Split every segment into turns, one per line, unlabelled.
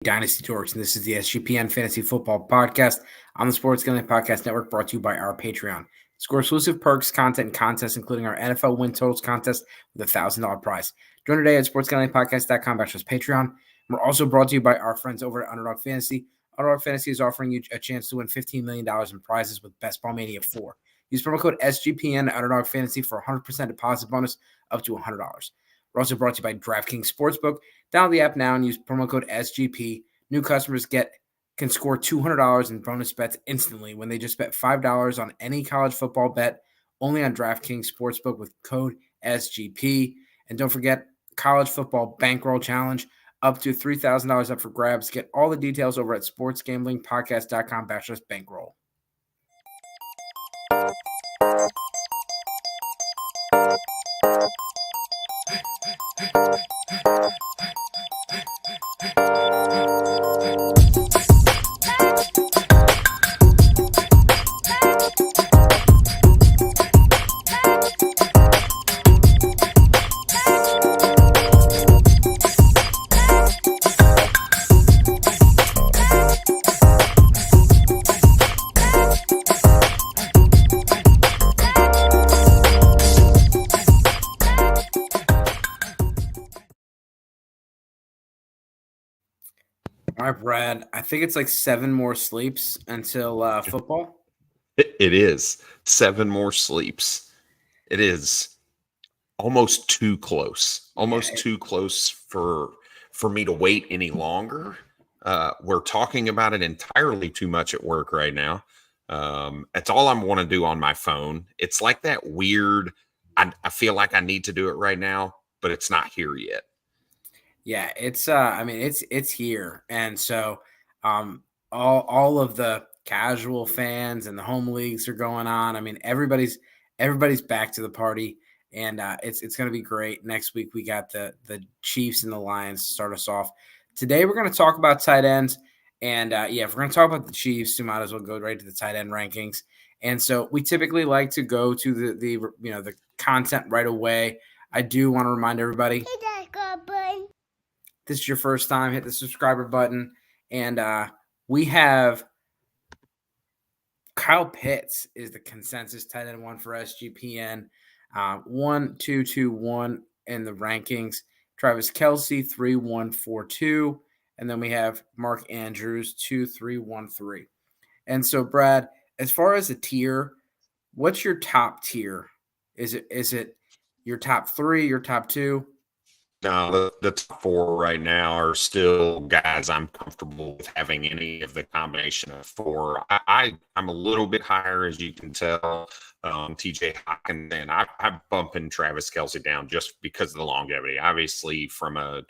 Dynasty Dorks, and this is the SGPN Fantasy Football Podcast on the Sports Gambling Podcast Network, brought to you by our Patreon. Score exclusive perks, content, and contests, including our NFL win totals contest with a $1,000 prize. Join today at sportsgamblingpodcast.com/Patreon. We're also brought to you by our friends over at Underdog Fantasy. Underdog Fantasy is offering you a chance to win $15 million in prizes with Best Ball Mania 4. Use promo code SGPN at Underdog Fantasy for a 100% deposit bonus up to $100. We're also brought to you by DraftKings Sportsbook. Download the app now and use promo code SGP. New customers can score $200 in bonus bets instantly when they just bet $5 on any college football bet, only on DraftKings Sportsbook with code SGP. And don't forget, College Football Bankroll Challenge, up to $3,000 up for grabs. Get all the details over at sportsgamblingpodcast.com/bankroll. All right, Brad, I think it's like 7 more sleeps until football.
It is 7 more sleeps. It is almost too close. Too close for me to wait any longer. We're talking about it entirely too much at work right now. It's all I want to do on my phone. It's like that weird, I feel like I need to do it right now, but it's not here yet.
Yeah, it's here. And so all of the casual fans and the home leagues are going on. I mean, everybody's back to the party, and it's going to be great. Next week we got the Chiefs and the Lions to start us off. Today we're going to talk about tight ends, and if we're going to talk about the Chiefs, we might as well go right to the tight end rankings. And so we typically like to go to the content right away. I do want to remind everybody, this is your first time, hit the subscriber button. And we have Kyle Pitts is the consensus tight end 1 for SGPN. 1, 2, 2, 1 in the rankings. Travis Kelce, 3, 1, 4, 2. And then we have Mark Andrews, 2, 3, 1, 3. And so, Brad, as far as a tier, what's your top tier? Is it your top 3, your top 2?
No, the top 4 right now are still guys I'm comfortable with having any of the combination of 4. I'm a little bit higher, as you can tell. TJ Hawkinson, I'm bumping Travis Kelce down just because of the longevity. Obviously, from a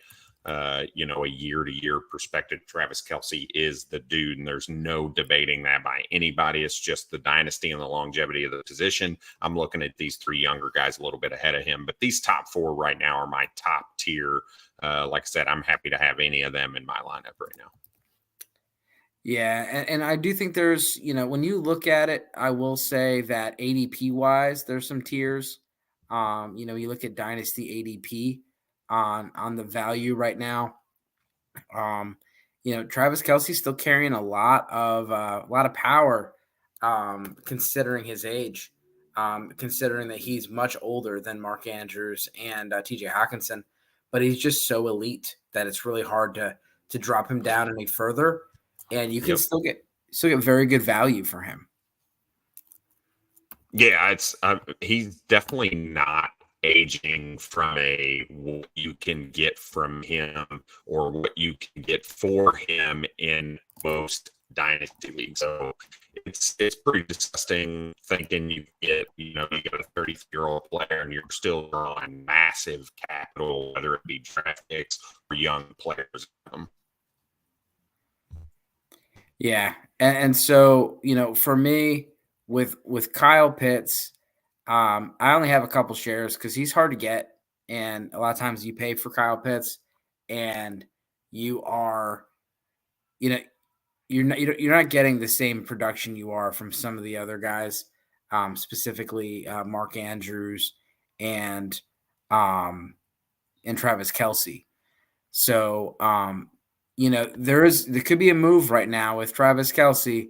year-to-year perspective, Travis Kelce is the dude, and there's no debating that by anybody. It's just the dynasty and the longevity of the position. I'm looking at these 3 younger guys a little bit ahead of him, but these top 4 right now are my top tier. Like I said, I'm happy to have any of them in my lineup right now.
Yeah, and I do think there's, when you look at it, I will say that ADP-wise, there's some tiers. You look at Dynasty ADP on the value right now. Travis Kelce's still carrying a lot of power, considering his age, considering that he's much older than Mark Andrews and TJ Hawkinson, but he's just so elite that it's really hard to drop him down any further, and you can still get very good value for him.
Yeah, he's definitely not aging from what you can get from him or what you can get for him in most dynasty leagues. So it's pretty disgusting thinking you get a 33-year-old player and you're still drawing massive capital, whether it be draft picks or young players.
Yeah, and so for me with Kyle Pitts, I only have a couple shares because he's hard to get, and a lot of times you pay for Kyle Pitts, and you are, you're not getting the same production you are from some of the other guys, specifically Mark Andrews and Travis Kelce. So there could be a move right now with Travis Kelce,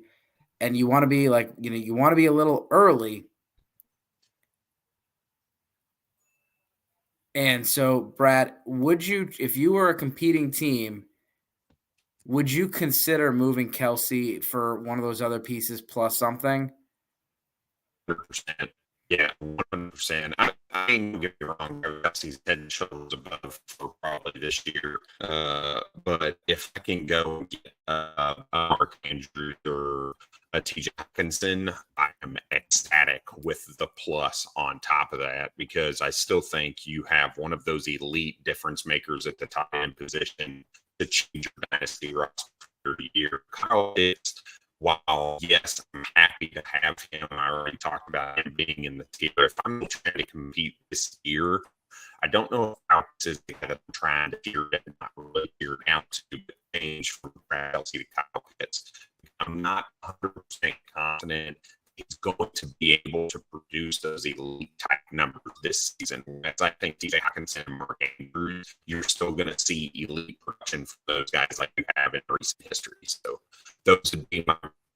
and you want to be you want to be a little early. And so, Brad, if you were a competing team, would you consider moving Kelce for one of those other pieces plus something?
100%. Yeah, 100%. I mean, don't get me wrong, Kelsey's head and shoulders above for probably this year. But if I can go and get a Mark Andrews or a TJ Hawkinson, I am ecstatic with the plus on top of that, because I still think you have one of those elite difference makers at the top end position to change your dynasty roster for the year. Kyle Pitts, while yes, I'm happy to have him. I already talked about him being in the tier. If I'm trying to compete this year, I don't know if Alex is that I'm trying to tier it, not really tier down to, but change from Kelce to Kyle Pitts. I'm not 100% confident he's going to be able to produce those elite type numbers this season. As I think TJ Hawkinson and Mark Andrews, you're still going to see elite production for those guys like you have in recent history. So those would be my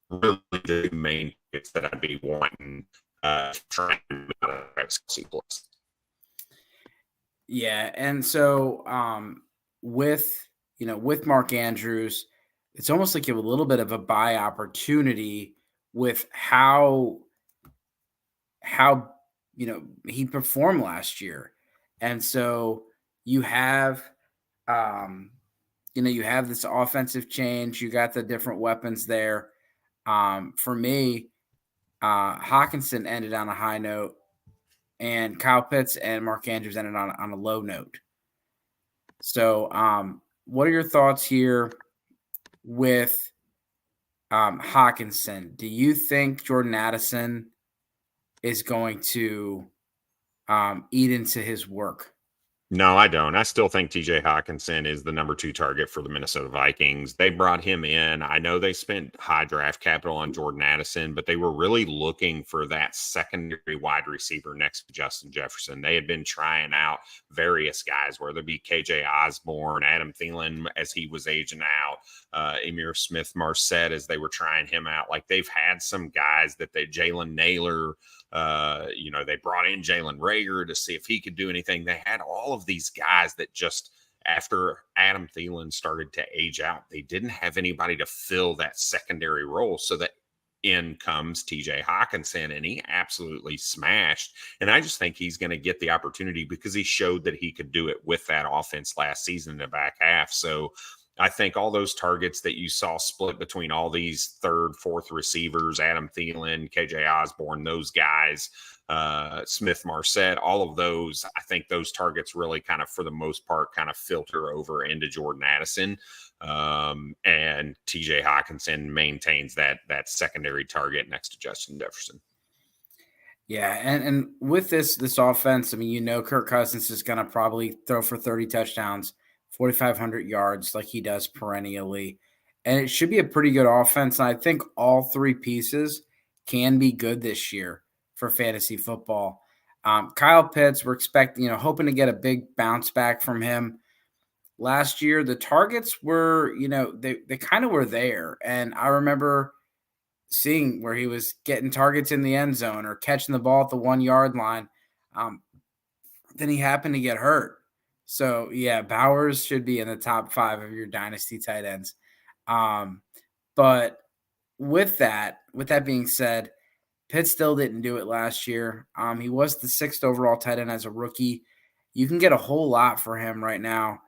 really the main picks that I'd be wanting trying to move out of Travis Kelce plus.
Yeah, and so with Mark Andrews, it's almost like you have a little bit of a buy opportunity with how he performed last year. And so you have you have this offensive change, you got the different weapons there. For me, Hawkinson ended on a high note, and Kyle Pitts and Mark Andrews ended on a low note. So what are your thoughts here with Hawkinson? Do you think Jordan Addison is going to eat into his work?
No, I don't. I still think TJ Hawkinson is the number 2 target for the Minnesota Vikings. They brought him in. I know they spent high draft capital on Jordan Addison, but they were really looking for that secondary wide receiver next to Justin Jefferson. They had been trying out various guys, whether it be KJ Osborne, Adam Thielen as he was aging out, Emir Smith-Marset as they were trying him out. Like, they've had some guys that Jalen Naylor, they brought in Jalen Reagor to see if he could do anything. They had all of these guys that just, after Adam Thielen started to age out, they didn't have anybody to fill that secondary role. So that in comes TJ Hawkinson, and he absolutely smashed. And I just think he's going to get the opportunity because he showed that he could do it with that offense last season in the back half. So I think all those targets that you saw split between all these third, fourth receivers, Adam Thielen, KJ Osborne, those guys, Smith-Marset, all of those, I think those targets really kind of, for the most part, kind of filter over into Jordan Addison. And TJ Hawkinson maintains that secondary target next to Justin Jefferson.
Yeah, and with this offense, I mean, Kirk Cousins is going to probably throw for 30 touchdowns, 4,500 yards like he does perennially. And it should be a pretty good offense. And I think all three pieces can be good this year for fantasy football. Kyle Pitts, we're expecting, hoping to get a big bounce back from him. Last year, the targets were, they kind of were there. And I remember seeing where he was getting targets in the end zone or catching the ball at the 1 yard line. Then he happened to get hurt. So, yeah, Bowers should be in the top 5 of your dynasty tight ends. But with that being said, Pitt still didn't do it last year. He was the 6th overall tight end as a rookie. You can get a whole lot for him right now.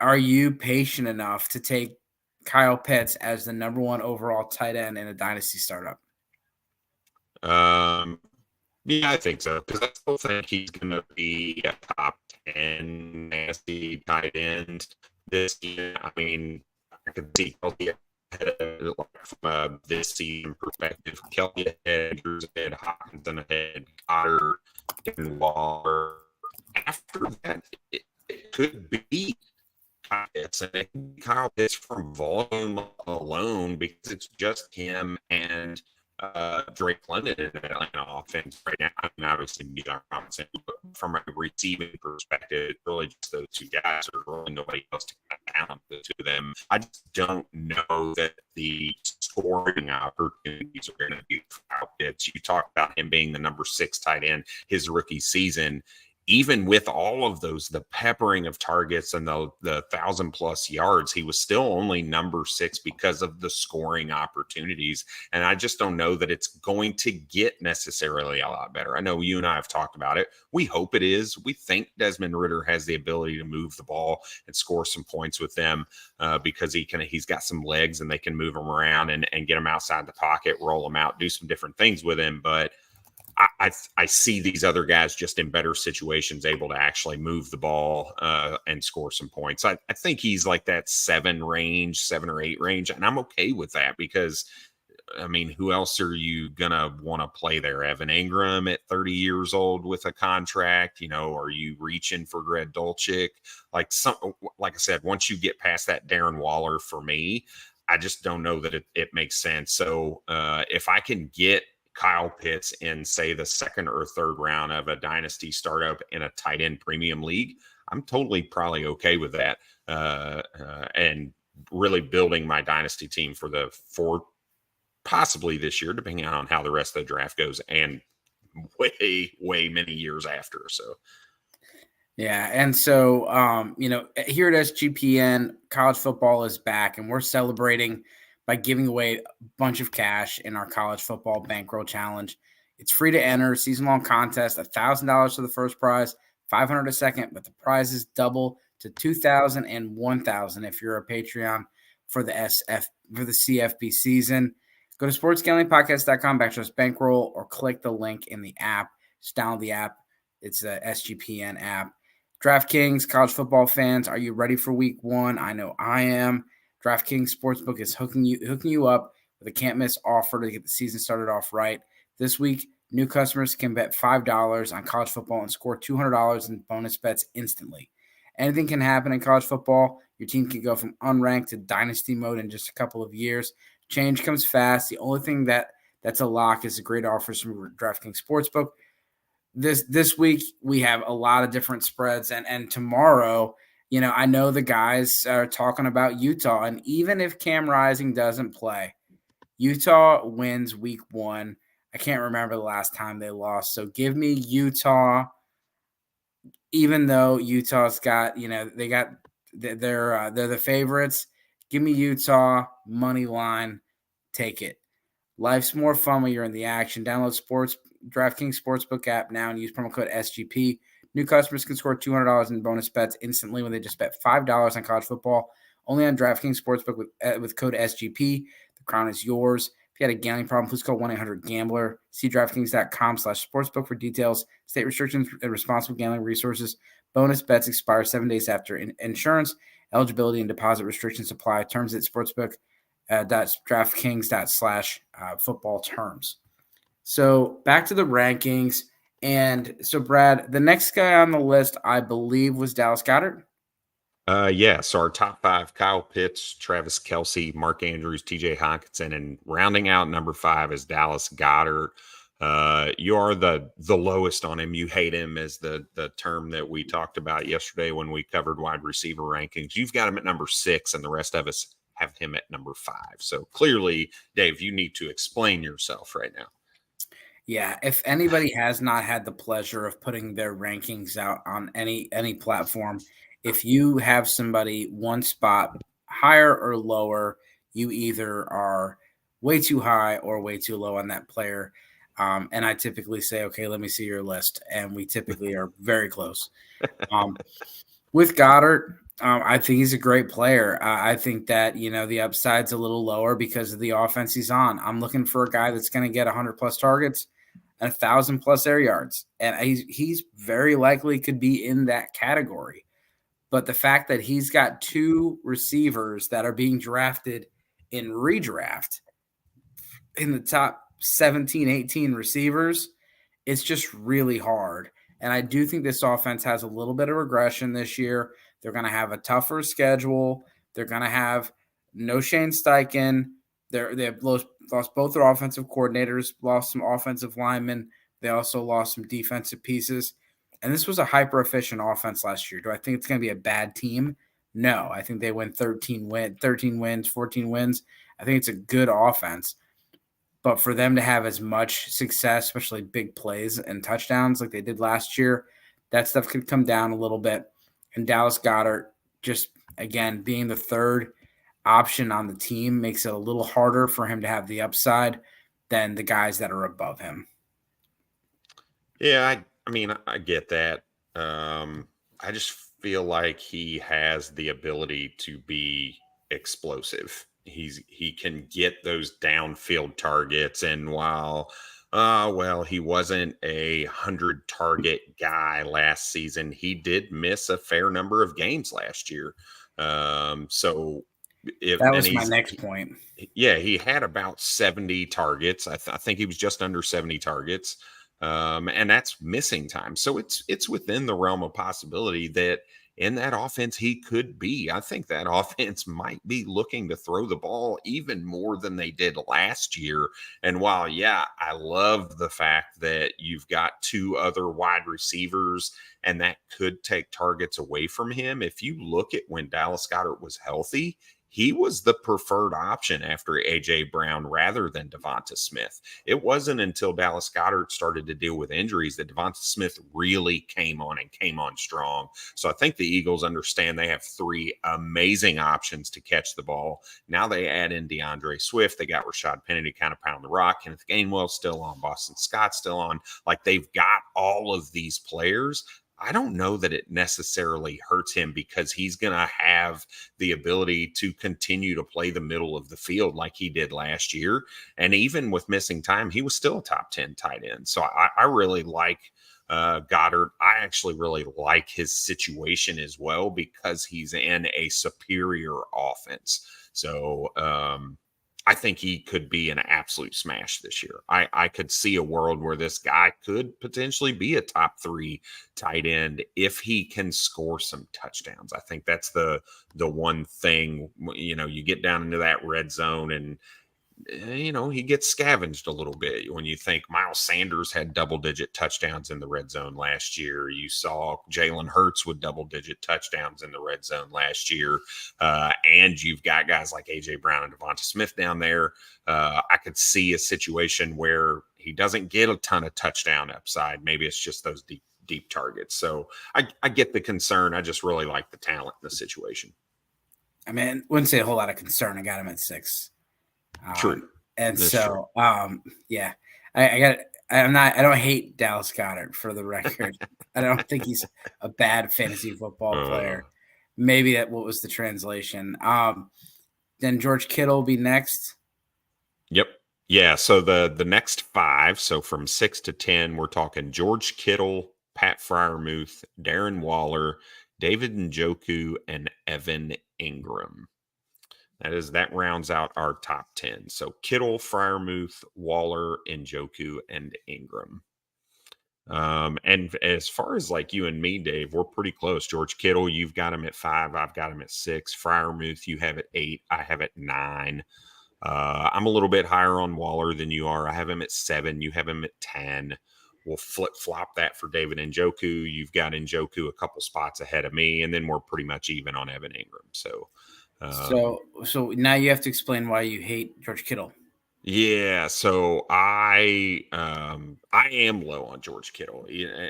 Are you patient enough to take Kyle Pitts as the number 1 overall tight end in a dynasty startup?
Yeah, I think so, because I still think he's going to be a top 10 nasty tight end this year. I mean, I could see Kelce ahead from this season perspective. Kelce ahead, Andrews ahead, Hawkinson ahead, Goddard, and Waller. After that, it could be Kyle Pitts, and it can be Kyle Pitts from volume alone because it's just him and Drake London in the Atlanta offense right now. I mean, obviously, Bijan Robinson, but from a receiving perspective, it's really just those two guys. There's really nobody else to kind of balance the two of them. I just don't know that the scoring opportunities are going to be Kyle Pitts. You talked about him being the number 6 tight end his rookie season. Even with all of those, the peppering of targets and the 1,000+ yards, he was still only number 6 because of the scoring opportunities. And I just don't know that it's going to get necessarily a lot better. I know you and I have talked about it. We hope it is. We think Desmond Ridder has the ability to move the ball and score some points with them because he's got some legs and they can move him around and get him outside the pocket, roll him out, do some different things with him. But I see these other guys just in better situations, able to actually move the ball and score some points. I think he's like that 7 or 8 range, and I'm okay with that because, I mean, who else are you gonna want to play there? Evan Ingram at 30 years old with a contract? Are you reaching for Greg Dulcich? Like I said, once you get past that Darren Waller, for me, I just don't know that it makes sense. So if I can get Kyle Pitts in, say, the 2nd or 3rd round of a dynasty startup in a tight end premium league, I'm totally probably okay with that. And really building my dynasty team for possibly this year, depending on how the rest of the draft goes, and way many years after. So.
Yeah, and so here at SGPN, college football is back, and we're celebrating by giving away a bunch of cash in our college football bankroll challenge. It's free to enter, season-long contest, $1,000 for the first prize, $500 a second, but the prizes double to $2,000 and $1,000 if you're a Patreon for the CFB season. Go to sportsgamblingpodcast.com/bankroll or click the link in the app. Just download the app. It's a SGPN app. DraftKings, college football fans, are you ready for week 1? I know I am. DraftKings Sportsbook is hooking you up with a can't-miss offer to get the season started off right. This week, new customers can bet $5 on college football and score $200 in bonus bets instantly. Anything can happen in college football. Your team can go from unranked to dynasty mode in just a couple of years. Change comes fast. The only thing that's a lock is the great offers from DraftKings Sportsbook. This week, we have a lot of different spreads, and tomorrow – I know the guys are talking about Utah, and even if Cam Rising doesn't play, Utah wins week 1. I can't remember the last time they lost, so give me Utah. Even though Utah's got, they're the favorites. Give me Utah money line. Take it. Life's more fun when you're in the action. Download DraftKings Sportsbook app now and use promo code SGP. New customers can score $200 in bonus bets instantly when they just bet $5 on college football. Only on DraftKings Sportsbook with code SGP. The crown is yours. If you had a gambling problem, please call 1-800-GAMBLER. See DraftKings.com/sportsbook for details. State restrictions and responsible gambling resources. Bonus bets expire 7 days after insurance. Eligibility and deposit restrictions apply. Terms at sportsbook.draftkings.com/football terms. So back to the rankings. And so, Brad, the next guy on the list, I believe, was Dallas Goddard.
Yeah, so our top 5, Kyle Pitts, Travis Kelce, Mark Andrews, TJ Hawkinson, and rounding out number 5 is Dallas Goddard. You are the lowest on him. You hate him, as the term that we talked about yesterday when we covered wide receiver rankings. You've got him at number 6, and the rest of us have him at number 5. So clearly, Dave, you need to explain yourself right now.
Yeah, if anybody has not had the pleasure of putting their rankings out on any platform, if you have somebody one spot higher or lower, you either are way too high or way too low on that player. And I typically say, okay, let me see your list. And we typically are very close. With Goddard, I think he's a great player. I think that, the upside's a little lower because of the offense he's on. I'm looking for a guy that's going to get 100+ targets and 1,000+ air yards. And he's very likely could be in that category. But the fact that he's got 2 receivers that are being drafted in redraft in the top 17, 18 receivers, it's just really hard. And I do think this offense has a little bit of regression this year. They're going to have a tougher schedule. They're going to have no Shane Steichen, They have lost both their offensive coordinators, lost some offensive linemen. They also lost some defensive pieces. And this was a hyper-efficient offense last year. Do I think it's going to be a bad team? No. I think they win 13 wins, 14 wins. I think it's a good offense. But for them to have as much success, especially big plays and touchdowns like they did last year, that stuff could come down a little bit. And Dallas Goddard, just, again, being the third option on the team makes it a little harder for him to have the upside than the guys that are above him.
Yeah, I mean, I get that. I just feel like he has the ability to be explosive. He can get those downfield targets, and while he wasn't 100 target guy last season, he did miss a fair number of games last year. So
that was my next point.
Yeah, he had about 70 targets. I think he was just under 70 targets. And that's missing time. So it's within the realm of possibility that in that offense he could be. I think that offense might be looking to throw the ball even more than they did last year. And while, yeah, I love the fact that you've got two other wide receivers and that could take targets away from him, if you look at when Dallas Goedert was healthy, he was the preferred option after A.J. Brown rather than Devonta Smith. It wasn't until Dallas Goedert started to deal with injuries that Devonta Smith really came on strong. So I think the Eagles understand they have three amazing options to catch the ball. Now they add in DeAndre Swift. They got Rashad Penny to kind of pound the rock. Kenneth Gainwell's still on. Boston Scott's still on. Like, they've got all of these players. I don't know that it necessarily hurts him because he's going to have the ability to continue to play the middle of the field like he did last year. And even with missing time, he was still a top 10 tight end. So I really like Goddard. I actually really like his situation as well because he's in a superior offense. So, I think he could be an absolute smash this year. I could see a world where this guy could potentially be a top 3 tight end if he can score some touchdowns. I think that's the one thing, you get down into that red zone and, he gets scavenged a little bit. When you think Miles Sanders had double-digit touchdowns in the red zone last year, you saw Jalen Hurts with double-digit touchdowns in the red zone last year, and you've got guys like A.J. Brown and Devonta Smith down there. I could see a situation where he doesn't get a ton of touchdown upside. Maybe it's just those deep targets. So I get the concern. I just really like the talent in the situation.
I mean, wouldn't say a whole lot of concern. I got him at 6.
True.
And
That's
so, true. Yeah, I don't hate Dallas Goedert, for the record. I don't think he's a bad fantasy football player. Maybe what was the translation. Then George Kittle will be next.
Yep. Yeah. So the next 5, so from 6 to 10, we're talking George Kittle, Pat Freiermuth, Darren Waller, David Njoku, and Evan Ingram. That rounds out our top 10. So Kittle, Freiermuth, Waller, Njoku, and Ingram. And as far as like you and me, Dave, we're pretty close. George Kittle, you've got him at 5. I've got him at 6. Freiermuth, you have at 8. I have at 9. I'm a little bit higher on Waller than you are. I have him at 7. You have him at 10. We'll flip-flop that for David Njoku. You've got Njoku a couple spots ahead of me, and then we're pretty much even on Evan Ingram. So
now you have to explain why you hate George Kittle.
Yeah, so I am low on George Kittle.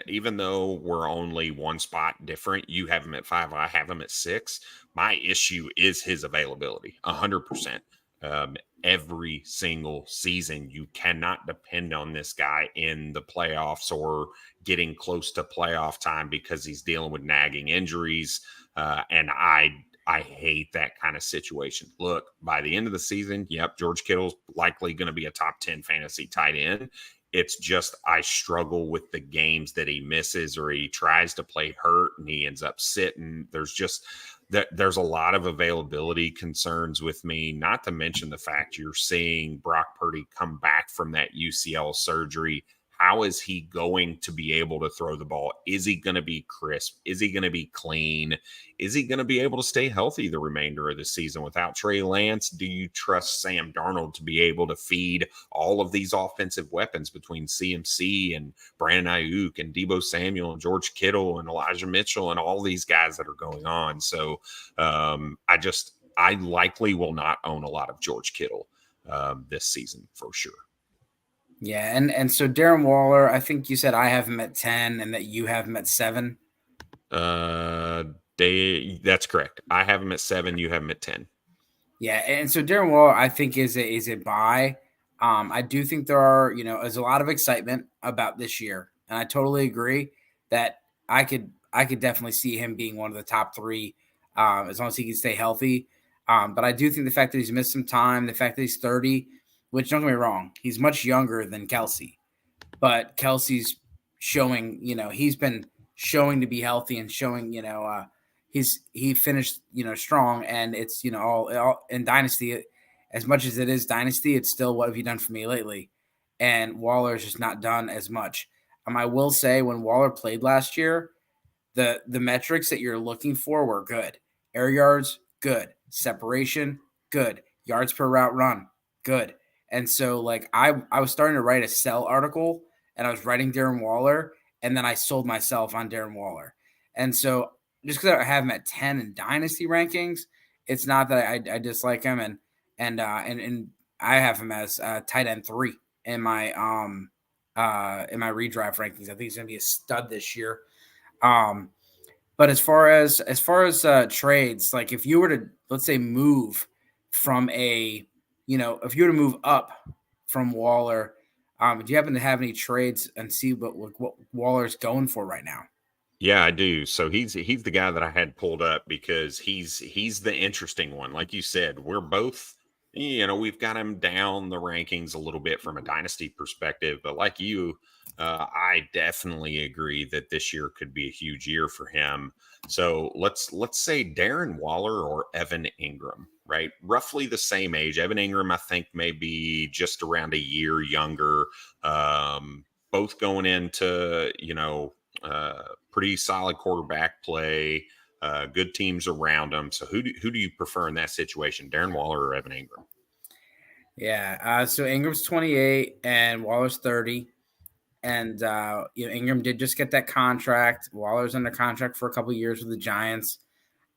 Even though we're only one spot different, you have him at 5, I have him at 6. My issue is his availability, 100%. Every single season, you cannot depend on this guy in the playoffs or getting close to playoff time because he's dealing with nagging injuries, and I hate that kind of situation. Look, by the end of the season, yep, George Kittle's likely going to be a top 10 fantasy tight end. It's just I struggle with the games that he misses or he tries to play hurt and he ends up sitting. There's a lot of availability concerns with me, not to mention the fact you're seeing Brock Purdy come back from that UCL surgery, How is he going to be able to throw the ball? Is he going to be crisp? Is he going to be clean? Is he going to be able to stay healthy the remainder of the season without Trey Lance? Do you trust Sam Darnold to be able to feed all of these offensive weapons between CMC and Brandon Ayuk and Deebo Samuel and George Kittle and Elijah Mitchell and all these guys that are going on? So I likely will not own a lot of George Kittle this season for sure.
Yeah, and so Darren Waller, I think you said I have him at 10 and that you have him at 7.
That's correct. I have him at 7. You have him at 10.
Yeah, and so Darren Waller, I think is a buy. I do think there's a lot of excitement about this year, and I totally agree that I could definitely see him being one of the top 3 as long as he can stay healthy. But I do think the fact that he's missed some time, the fact that he's 30, which don't get me wrong, he's much younger than Kelce, but Kelce's showing, he's been showing to be healthy and showing, he finished, strong, and it's, all in Dynasty, as much as it is Dynasty, it's still what have you done for me lately? And Waller's just not done as much. I will say when Waller played last year, the metrics that you're looking for were good. Air yards, good. Separation, good. Yards per route run, good. And so, like, I was starting to write a sell article, and I was writing Darren Waller, and then I sold myself on Darren Waller. And so, just because I have him at 10 in Dynasty rankings, it's not that I dislike him, and I have him as tight end 3 in my redraft rankings. I think he's going to be a stud this year. But as far as trades, like if you were to, let's say, move from if you were to move up from Waller, do you happen to have any trades and see what Waller's going for right now?
Yeah, I do. So he's the guy that I had pulled up because he's the interesting one. Like you said, we're both, we've got him down the rankings a little bit from a dynasty perspective, but like you, I definitely agree that this year could be a huge year for him. So let's say Darren Waller or Evan Ingram, right? Roughly the same age. Evan Ingram, I think, maybe just around a year younger. Both going into, pretty solid quarterback play, good teams around them. So who do you prefer in that situation, Darren Waller or Evan Ingram?
Yeah, so Ingram's 28 and Waller's 30. And, Ingram did just get that contract. Waller's under contract for a couple of years with the Giants.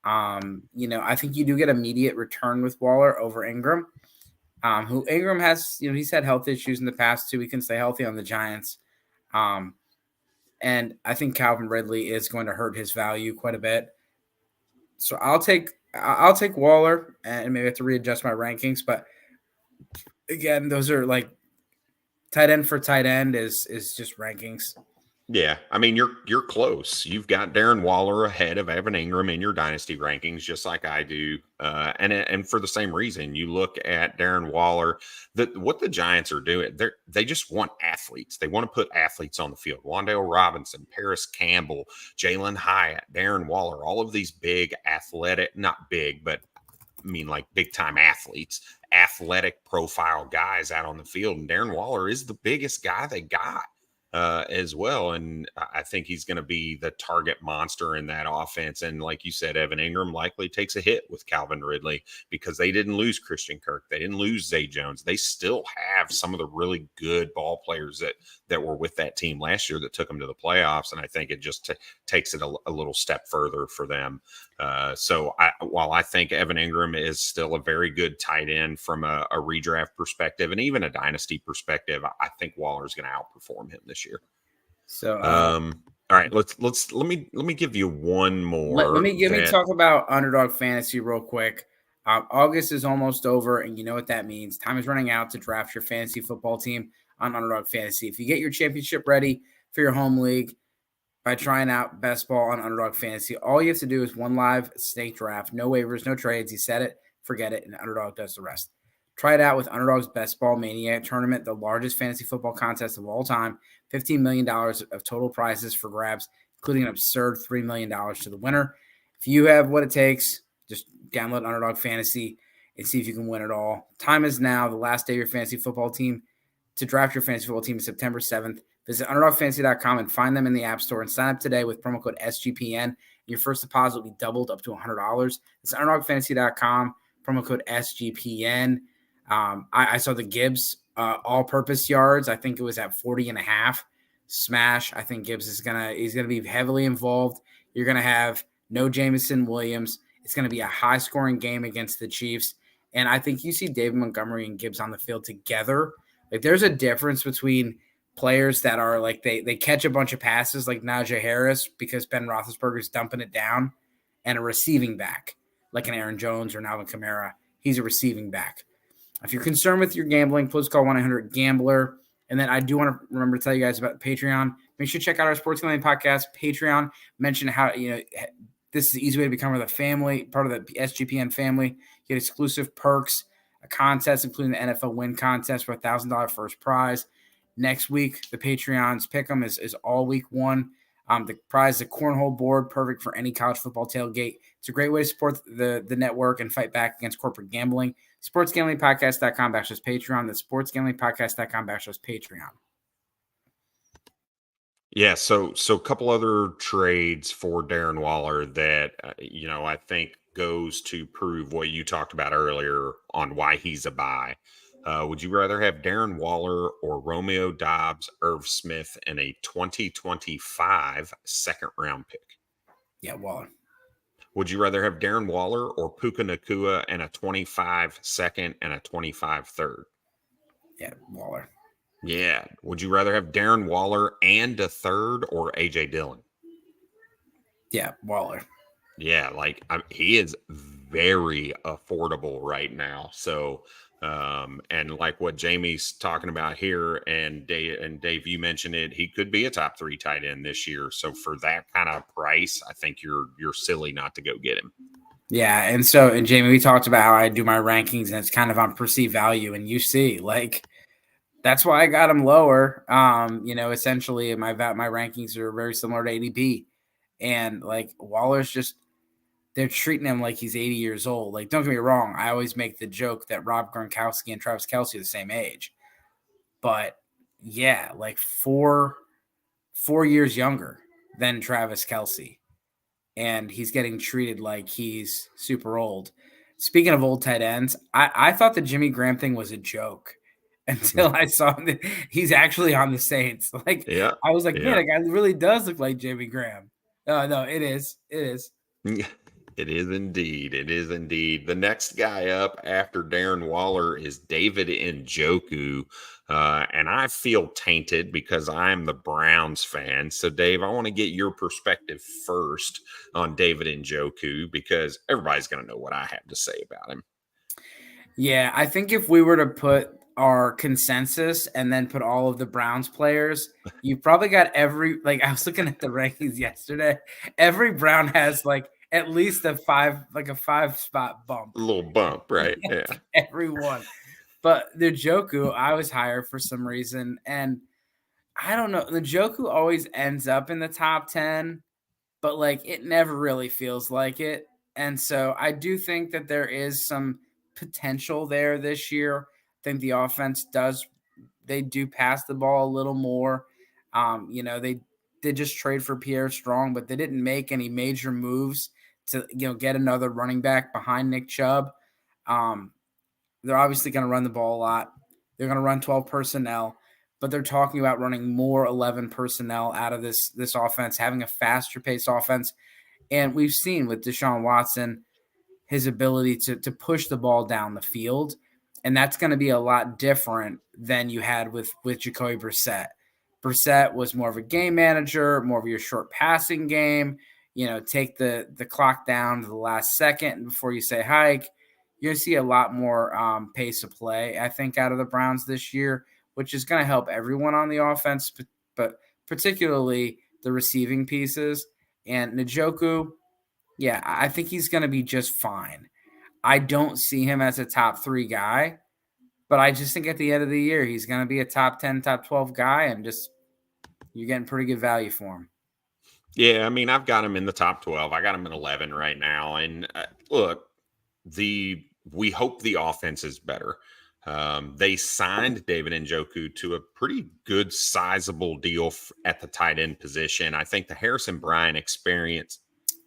I think you do get immediate return with Waller over Ingram, who Ingram has, he's had health issues in the past too. He can stay healthy on the Giants. And I think Calvin Ridley is going to hurt his value quite a bit. So I'll take Waller, and maybe I have to readjust my rankings. But again, those are like tight end for tight end is just rankings.
Yeah, I mean you're close. You've got Darren Waller ahead of Evan Ingram in your dynasty rankings, just like I do, and for the same reason. You look at Darren Waller. What the Giants are doing, they just want athletes. They want to put athletes on the field. Wan'Dale Robinson, Paris Campbell, Jalen Hyatt, Darren Waller, all of these big athletic, not big, but I mean like big time athletes, athletic profile guys out on the field. And Darren Waller is the biggest guy they got. As well. And I think he's going to be the target monster in that offense. And like you said, Evan Ingram likely takes a hit with Calvin Ridley because they didn't lose Christian Kirk. They didn't lose Zay Jones. They still have some of the really good ball players that were with that team last year that took them to the playoffs. And I think it just takes it a little step further for them. While I think Evan Ingram is still a very good tight end from a redraft perspective and even a dynasty perspective, I think Waller's going to outperform him this year.
So,
all right, let me give you one more.
Let me talk about Underdog Fantasy real quick. August is almost over, and you know what that means. Time is running out to draft your fantasy football team on Underdog Fantasy. If you get your championship ready for your home league by trying out best ball on Underdog Fantasy, all you have to do is one live snake draft, no waivers, no trades. You set it, forget it, and Underdog does the rest. Try it out with Underdog's Best Ball Mania tournament, the largest fantasy football contest of all time. $15 million of total prizes for grabs, including an absurd $3 million to the winner. If you have what it takes, just download Underdog Fantasy and see if you can win it all. Time is now. The last day of your fantasy football team to draft your fantasy football team is September 7th. Visit underdogfantasy.com and find them in the App Store and sign up today with promo code SGPN. Your first deposit will be doubled up to $100. It's underdogfantasy.com, promo code SGPN. I saw the Gibbs all-purpose yards. I think it was at 40.5. Smash. I think Gibbs he's gonna be heavily involved. You're gonna have no Jameson Williams. It's gonna be a high-scoring game against the Chiefs. And I think you see David Montgomery and Gibbs on the field together. Like, there's a difference between players that are like they catch a bunch of passes like Najee Harris because Ben Roethlisberger's dumping it down, and a receiving back like an Aaron Jones or an Alvin Kamara. He's a receiving back. If you're concerned with your gambling, please call 1-800-GAMBLER. And then I do want to remember to tell you guys about Patreon. Make sure to check out our Sports Gambling Podcast, Patreon. Mention how, this is the easy way to become the family, part of the SGPN family. You get exclusive perks, a contest, including the NFL win contest for a $1,000 first prize. Next week, the Patreons pick'em is all week one. The prize is a cornhole board, perfect for any college football tailgate. It's a great way to support the network and fight back against corporate gambling. SportsGamblingPodcast.com/Patreon. That's SportsGamblingPodcast.com/Patreon.
Yeah, so a couple other trades for Darren Waller that I think goes to prove what you talked about earlier on why he's a buy. Would you rather have Darren Waller or Romeo Doubs, Irv Smith, and a 2025 second-round pick?
Yeah, Waller.
Would you rather have Darren Waller or Puka Nacua and a 25 second and a 25 third?
Yeah, Waller.
Yeah. Would you rather have Darren Waller and a third or A.J. Dillon?
Yeah, Waller.
Yeah, he is very affordable right now. So, and like what Jamie's talking about here, and Dave, you mentioned it, he could be a top 3 tight end this year. So for that kind of price, I think you're silly not to go get him. Yeah,
and Jamie, we talked about how I do my rankings, and it's kind of on perceived value, and you see, that's why I got him lower. Essentially my rankings are very similar to ADP, and Waller's just, they're treating him like he's 80 years old. Don't get me wrong. I always make the joke that Rob Gronkowski and Travis Kelce are the same age. But, yeah, 4 years younger than Travis Kelce. And he's getting treated like he's super old. Speaking of old tight ends, I thought the Jimmy Graham thing was a joke until I saw that he's actually on the Saints. I was like, man, that guy really does look like Jimmy Graham. No, it is. It is.
It is indeed. It is indeed. The next guy up after Darren Waller is David Njoku. And I feel tainted because I'm the Browns fan. So, Dave, I want to get your perspective first on David Njoku because everybody's going to know what I have to say about him.
Yeah, I think if we were to put our consensus and then put all of the Browns players, you probably got I was looking at the rankings yesterday. Every Brown has at least a 5 spot bump.
A little bump, right? Yeah.
Everyone. But the Njoku, I was higher for some reason. And I don't know. The Njoku always ends up in the top 10, but it never really feels like it. And so I do think that there is some potential there this year. I think the offense they do pass the ball a little more. They did just trade for Pierre Strong, but they didn't make any major moves to get another running back behind Nick Chubb. They're obviously going to run the ball a lot. They're going to run 12 personnel, but they're talking about running more 11 personnel out of this offense, having a faster paced offense. And we've seen with Deshaun Watson his ability to push the ball down the field, and that's going to be a lot different than you had with Jacoby Brissett. Brissett was more of a game manager, more of your short passing game. Take the clock down to the last second before you say hike. You're going to see a lot more pace of play, I think, out of the Browns this year, which is going to help everyone on the offense, but particularly the receiving pieces. And Njoku, yeah, I think he's going to be just fine. I don't see him as a top 3 guy, but I just think at the end of the year, he's going to be a top 10, top 12 guy, and just you're getting pretty good value for him.
Yeah, I mean, I've got him in the top 12. I got him in 11 right now. And look, we hope the offense is better. They signed David Njoku to a pretty good, sizable deal at the tight end position. I think the Harrison Bryant experience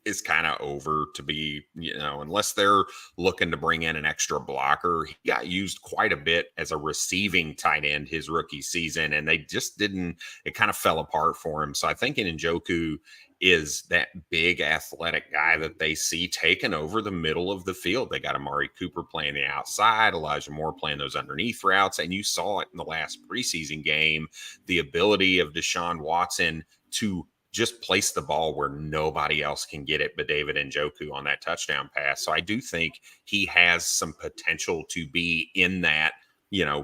is kind of over, to be, unless they're looking to bring in an extra blocker. He got used quite a bit as a receiving tight end his rookie season, and they just didn't, it kind of fell apart for him. So I think Njoku is that big athletic guy that they see taking over the middle of the field. They got Amari Cooper playing the outside, Elijah Moore playing those underneath routes. And you saw it in the last preseason game, the ability of Deshaun Watson to just place the ball where nobody else can get it but David Njoku on that touchdown pass. So I do think he has some potential to be in that,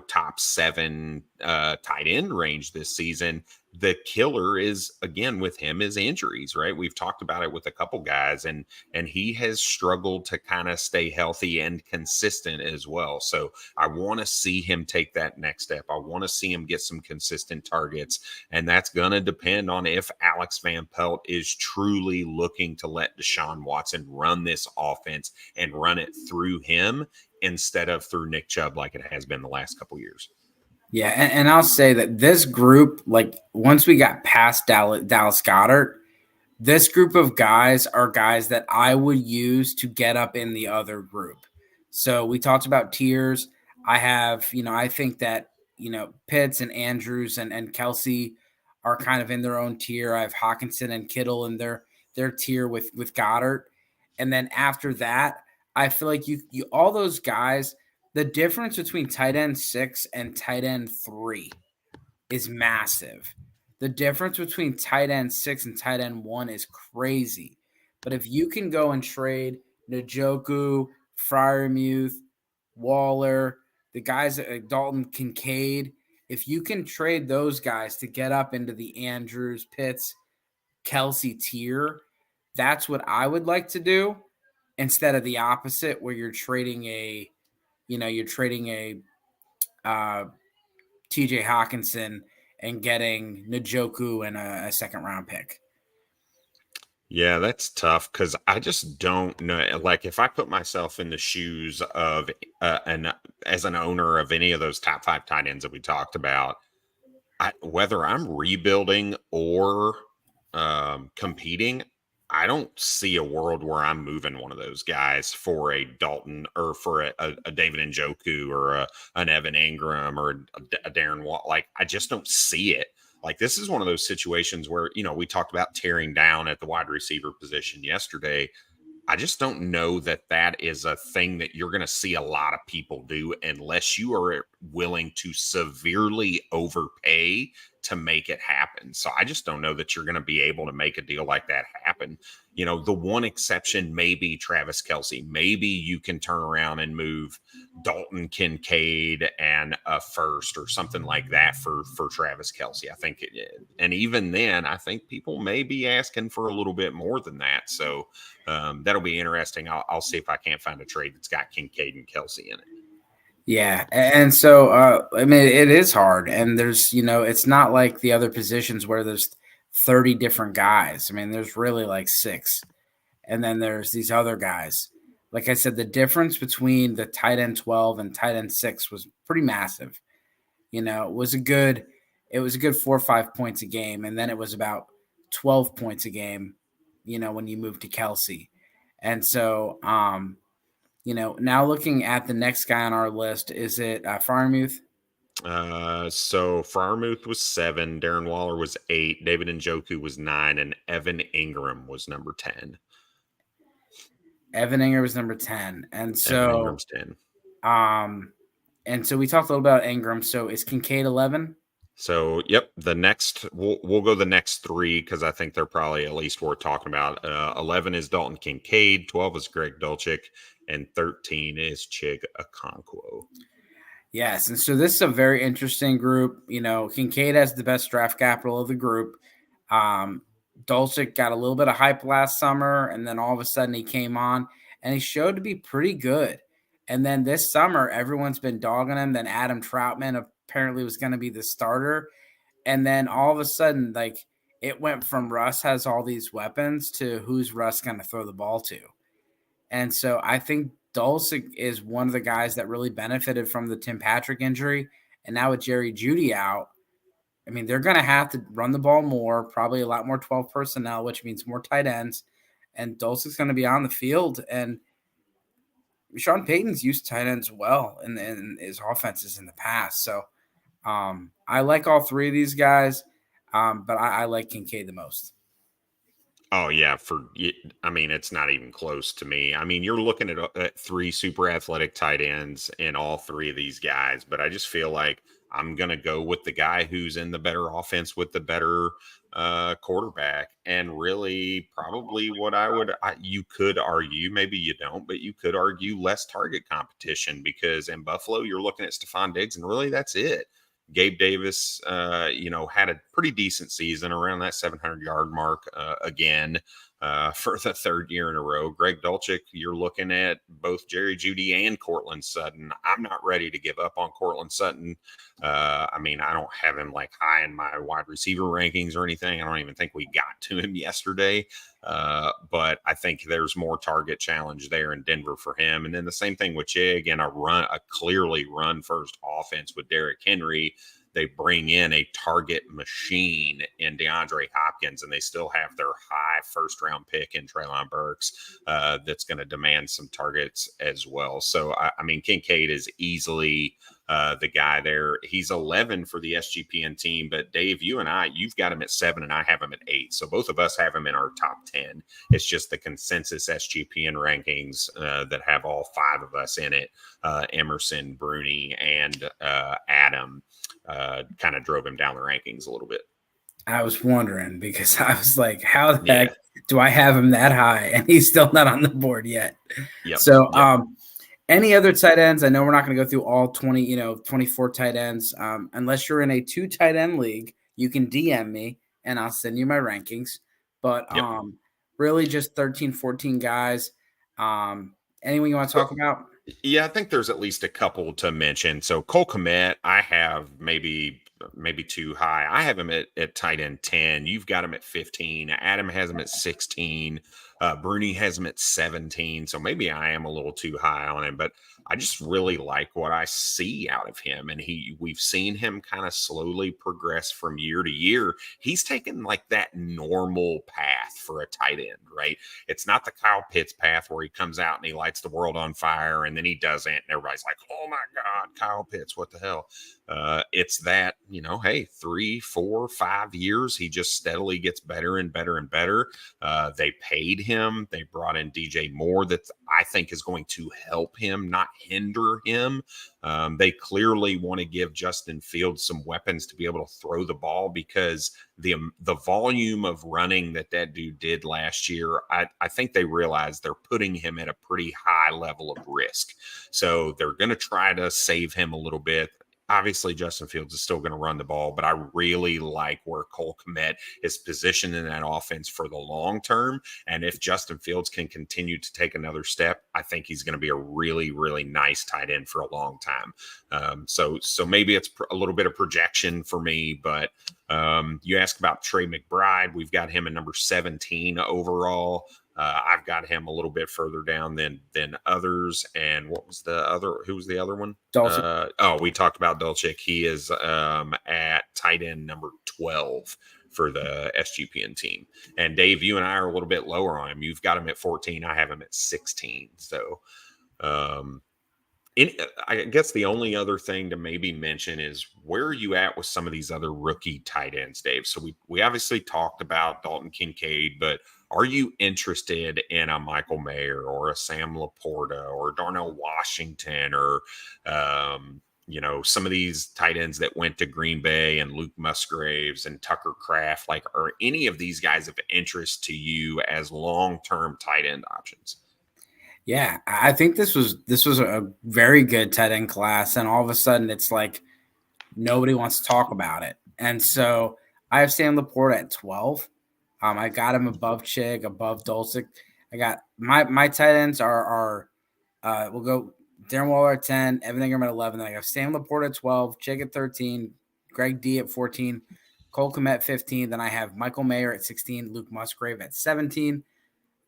top 7 tight end range this season. The killer is, again, with him, is injuries, right? We've talked about it with a couple guys, and he has struggled to kind of stay healthy and consistent as well. So I want to see him take that next step. I want to see him get some consistent targets, and that's going to depend on if Alex Van Pelt is truly looking to let Deshaun Watson run this offense and run it through him instead of through Nick Chubb like it has been the last couple years.
Yeah, and I'll say that this group, like once we got past Dallas Goddard, this group of guys are guys that I would use to get up in the other group. So we talked about tiers. I have, I think that, Pitts and Andrews and Kelce are kind of in their own tier. I have Hawkinson and Kittle in their tier with Goddard. And then after that, I feel like you all those guys, the difference between tight end 6 and tight end 3 is massive. The difference between tight end 6 and tight end 1 is crazy. But if you can go and trade Njoku, Freiermuth, Waller, the guys like Dalton Kincaid, if you can trade those guys to get up into the Andrews, Pitts, Kelce tier, that's what I would like to do instead of the opposite where you're trading a TJ Hawkinson and getting Njoku and a second round pick.
Yeah, that's tough because I just don't know. Like, if I put myself in the shoes of as an owner of any of those top 5 tight ends that we talked about, whether I'm rebuilding or competing, I don't see a world where I'm moving one of those guys for a Dalton or for a David Njoku or an Evan Ingram or a Darren Watt. Like, I just don't see it. Like, this is one of those situations where, we talked about tearing down at the wide receiver position yesterday. I just don't know that is a thing that you're going to see a lot of people do unless you are willing to severely overpay to make it happen. So I just don't know that you're going to be able to make a deal like that happen. The one exception may be Travis Kelce. Maybe you can turn around and move Dalton Kincaid and a first or something like that for Travis Kelce. I think and even then, I think people may be asking for a little bit more than that. So that'll be interesting. I'll see if I can't find a trade that's got Kincaid and Kelce in it.
Yeah, and so I mean, it is hard, and there's it's not like the other positions where there's 30 different guys. I mean, there's really like 6, and then there's these other guys. Like I said, the difference between the tight end 12 and tight end 6 was pretty massive. It was a good 4 or 5 points a game, and then it was about 12 points a game. When you move to Kelce, and so now looking at the next guy on our list, is it Freiermuth?
So Freiermuth was 7, Darren Waller was 8, David Njoku was 9, and Evan Ingram was number 10.
Evan Ingram was number 10. And so
Evan Ingram's 10.
And so we talked a little about Ingram. So is Kincaid 11?
So, yep, the next we'll go the next 3 because I think they're probably at least worth talking about. 11 is Dalton Kincaid, 12 is Greg Dulcich, and 13 is Chig Okonkwo.
Yes, and so this is a very interesting group. Kincaid has the best draft capital of the group. Dulcich got a little bit of hype last summer, and then all of a sudden he came on, and he showed to be pretty good. And then this summer, everyone's been dogging him. Then Adam Troutman apparently was going to be the starter. And then all of a sudden, like, it went from Russ has all these weapons to who's Russ going to throw the ball to. And so I think Dulcich is one of the guys that really benefited from the Tim Patrick injury. And now with Jerry Jeudy out, I mean, they're going to have to run the ball more, probably a lot more 12 personnel, which means more tight ends. And Dulcich's going to be on the field. And Sean Payton's used tight ends well in his offenses in the past. So I like all three of these guys, but I like Kincaid the most.
Oh yeah, I mean, it's not even close to me. I mean, you're looking at three super athletic tight ends in all three of these guys, but I just feel like I'm gonna go with the guy who's in the better offense with the better quarterback, and really probably what you could argue, maybe you don't, but you could argue less target competition, because in Buffalo you're looking at Stephon Diggs, and really that's it. Gabe Davis, had a pretty decent season around that 700-yard mark again for the third year in a row. Greg Dulcich, you're looking at both Jerry Jeudy and Cortland Sutton. I'm not ready to give up on Cortland Sutton. I mean, I don't have him like high in my wide receiver rankings or anything. I don't even think we got to him yesterday. But I think there's more target challenge there in Denver for him. And then the same thing with Che. Again, a clearly run first offense with Derrick Henry. They bring in a target machine in DeAndre Hopkins, and they still have their high first-round pick in Treylon Burks that's going to demand some targets as well. So, I mean, Kincaid is easily the guy there. He's 11 for the SGPN team, but Dave, you've got him at 7, and I have him at 8. So both of us have him in our top 10. It's just the consensus SGPN rankings that have all 5 of us in it. Emerson, Bruni, and Adam kind of drove him down the rankings a little bit.
I was wondering, because I was like, how the heck do I have him that high? And he's still not on the board yet.
Yep.
So, any other tight ends? I know we're not going to go through all 24 tight ends. Unless you're in a 2 tight end league, you can DM me and I'll send you my rankings. But really just 13, 14 guys. Anyone you want to talk about?
Yeah, I think there's at least a couple to mention. So Cole Kmet, I have maybe too high. I have him at tight end 10. You've got him at 15. Adam has him at 16. Bruni has him at 17. So maybe I am a little too high on him, but I just really like what I see out of him. And we've seen him kind of slowly progress from year to year. He's taken like that normal path for a tight end, right? It's not the Kyle Pitts path where he comes out and he lights the world on fire and then he doesn't. And everybody's like, oh my God, Kyle Pitts, what the hell? It's that, hey, 3, 4, 5 years, he just steadily gets better and better and better. They paid him. They brought in DJ Moore that I think is going to help him, not hinder him. They clearly want to give Justin Fields some weapons to be able to throw the ball, because the volume of running that dude did last year, I think they realize they're putting him at a pretty high level of risk. So they're going to try to save him a little bit. Obviously, Justin Fields is still going to run the ball, but I really like where Cole Kmet is positioned in that offense for the long term. And if Justin Fields can continue to take another step, I think he's going to be a really, really nice tight end for a long time. So maybe it's a little bit of projection for me, but you asked about Trey McBride. We've got him at number 17 overall. I've got him a little bit further down than others. And what was the other? Who was the other one? We talked about Dulcich. He is at tight end number 12 for the SGPN team. And Dave, you and I are a little bit lower on him. You've got him at 14. I have him at 16. So I guess the only other thing to maybe mention is, where are you at with some of these other rookie tight ends, Dave? So we obviously talked about Dalton Kincaid, but are you interested in a Michael Mayer or a Sam Laporta or Darnell Washington or, some of these tight ends that went to Green Bay and Luke Musgraves and Tucker Kraft? Like, are any of these guys of interest to you as long-term tight end options?
Yeah, I think this was a very good tight end class, and all of a sudden it's like nobody wants to talk about it. And so I have Sam Laporta at 12. I got him above Chig, above Dulcich. I got my tight ends are we'll go Darren Waller at 10, Evan Ingram at 11. Then I got Sam Laporta at 12, Chig at 13, Greg D at 14, Cole Kmet at 15. Then I have Michael Mayer at 16, Luke Musgrave at 17.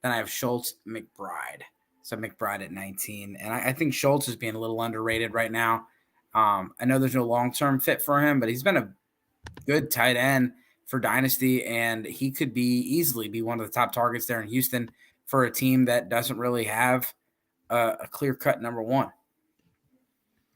Then I have Schultz McBride So McBride at 19. And I think Schultz is being a little underrated right now. I know there's no long-term fit for him, but he's been a good tight end for Dynasty, and he could easily be one of the top targets there in Houston for a team that doesn't really have a clear-cut number one.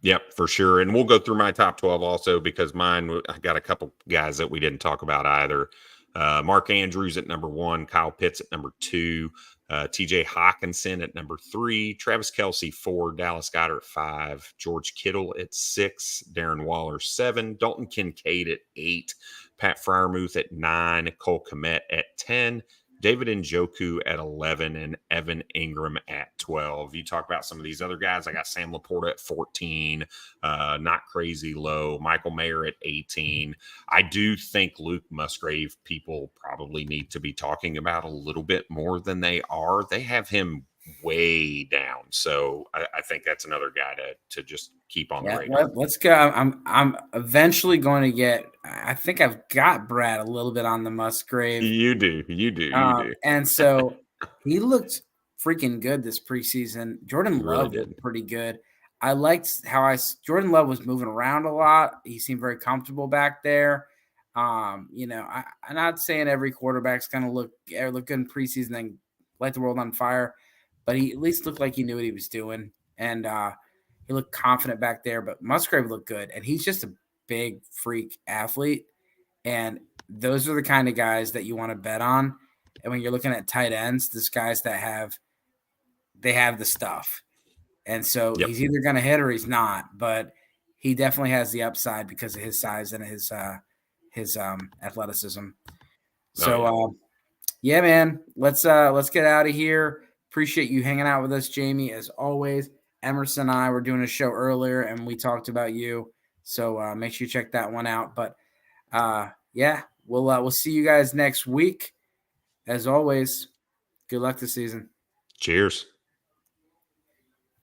Yep, for sure. And we'll go through my top 12 also, because I got a couple guys that we didn't talk about either. Mark Andrews at number 1, Kyle Pitts at number 2, TJ Hawkinson at number 3, Travis Kelce 4, Dallas Goddard 5, George Kittle at 6, Darren Waller 7, Dalton Kincaid at 8, Pat Freiermuth at 9, Cole Kmet at 10, David Njoku at 11, and Evan Ingram at 12. You talk about some of these other guys. I got Sam Laporta at 14, not crazy low. Michael Mayer at 18. I do think Luke Musgrave people probably need to be talking about a little bit more than they are. They have him way down. So I think that's another guy to just keep on the radar.
Let's go. I'm eventually going to get. I think I've got Brad a little bit on the Musgrave.
You do.
And so he looked freaking good this preseason. Jordan Love looked pretty good. I liked how Jordan Love was moving around a lot. He seemed very comfortable back there. I'm not saying every quarterback's going to look good in preseason and light the world on fire, but he at least looked like he knew what he was doing, and he looked confident back there. But Musgrave looked good, and he's just a big freak athlete, and those are the kind of guys that you want to bet on. And when you're looking at tight ends, these guys that have the stuff, and so he's either going to hit or he's not. But he definitely has the upside because of his size and his athleticism. So, man, let's get out of here. Appreciate you hanging out with us, Jamie, as always. Emerson and I were doing a show earlier, and we talked about you. So make sure you check that one out. But we'll see you guys next week. As always, good luck this season.
Cheers.